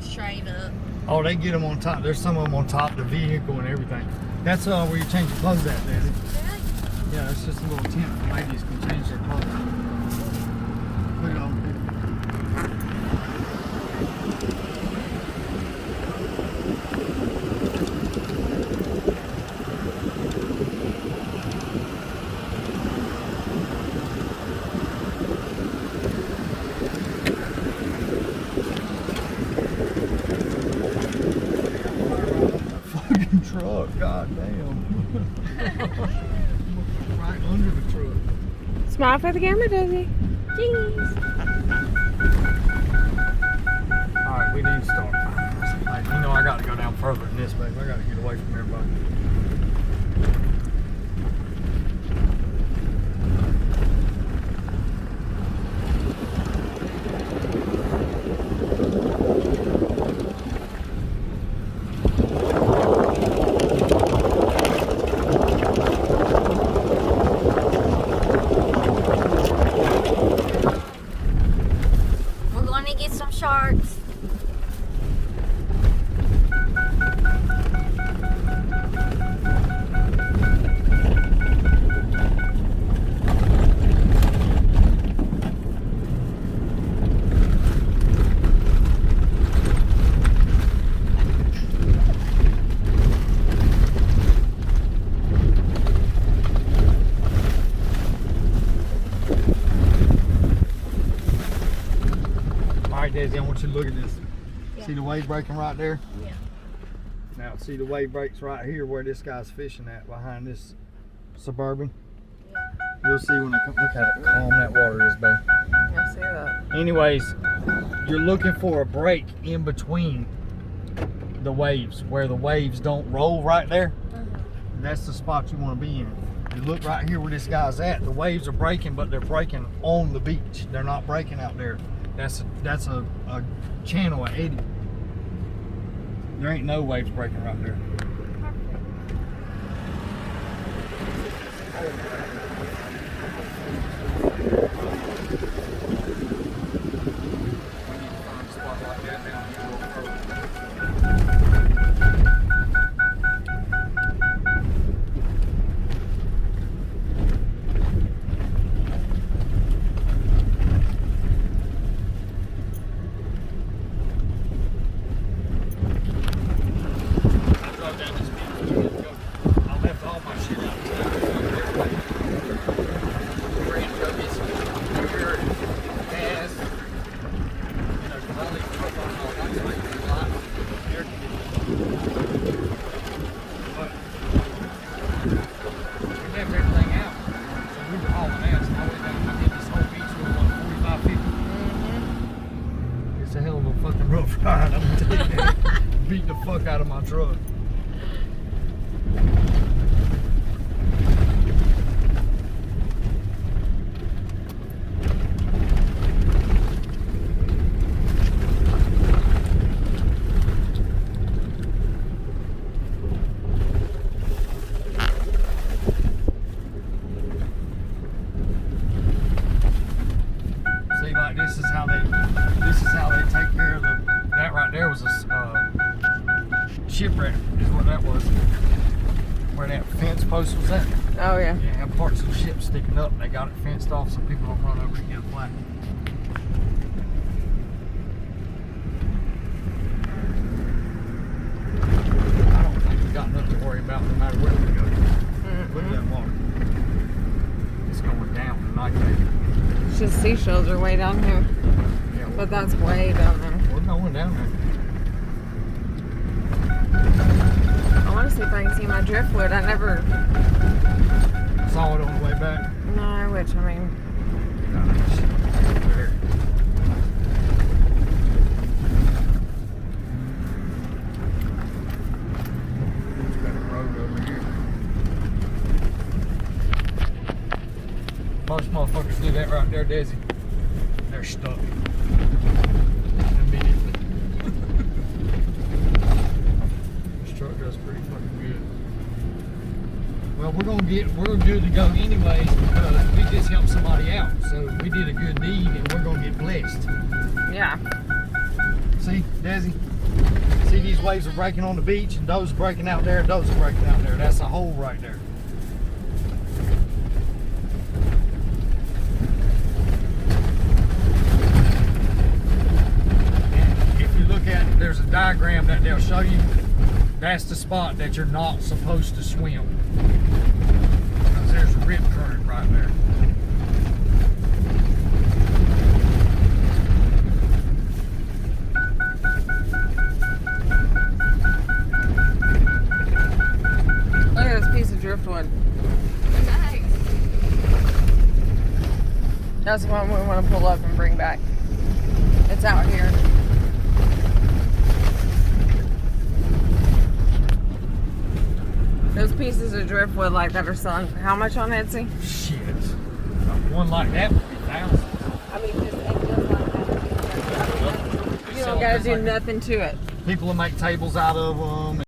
straight up. Oh, they get them on top. There's some of them on top of the vehicle and everything. That's where you change your clothes at, Daisy. Yeah, it's just a little tent. Ladies can change their clothes. Put it on. Fucking truck, goddamn. Right under the truck. Smile for the camera, Daisy. Jeez. Alright, we need to start. Like, you know, I got to go down further than this, babe. I got to get away from everybody. We're going to get some sharks. Alright, Daisy, I want you to look at this. Yeah. See the wave breaking right there? Yeah. Now, see the wave breaks right here where this guy's fishing at behind this Suburban? Yeah. You'll see when they come. Look how calm that water is, babe. I see that. Anyways, you're looking for a break in between the waves where the waves don't roll right there. That's the spot you want to be in. You look right here where this guy's at. The waves are breaking, but they're breaking on the beach. They're not breaking out there. That's a channel at 80. There ain't no waves breaking right there. It's a hell of a fucking rough ride, I'm telling you. Beat the fuck out of my truck. See, like this is how they take care of that right there was a shipwreck is what that was. Where that fence post was at. Oh, yeah. Yeah, have parts of the ship sticking up and they got it fenced off so people don't run over and get a flat. I don't think we got nothing to worry about no matter where we go. Look at that water. It's going down tonight, baby. It's just seashells are way down here. Yeah, But that's way down there. we're going down there. I want to see if I can see my driftwood. I never. Saw it on the way back. No, which, I mean. Most motherfuckers do that right there, Desi. They're stuck. Immediately. This truck does pretty fucking good. Well, we're good to go anyways because we just helped somebody out. So we did a good deed and we're gonna get blessed. Yeah. See, Desi? See, these waves are breaking on the beach, and those are breaking out there, and those are breaking out there. That's a hole right there. And if you look at, there's a diagram that they'll show you. That's the spot that you're not supposed to swim. Because there's a rip current right there. Look at this piece of driftwood. Nice. That's the one we want to pull up and bring back. It's out here. Those pieces of driftwood like that are selling for how much on Etsy? Shit. One like that would be thousands. I mean, just like that. You don't gotta do nothing to it. People will make tables out of them.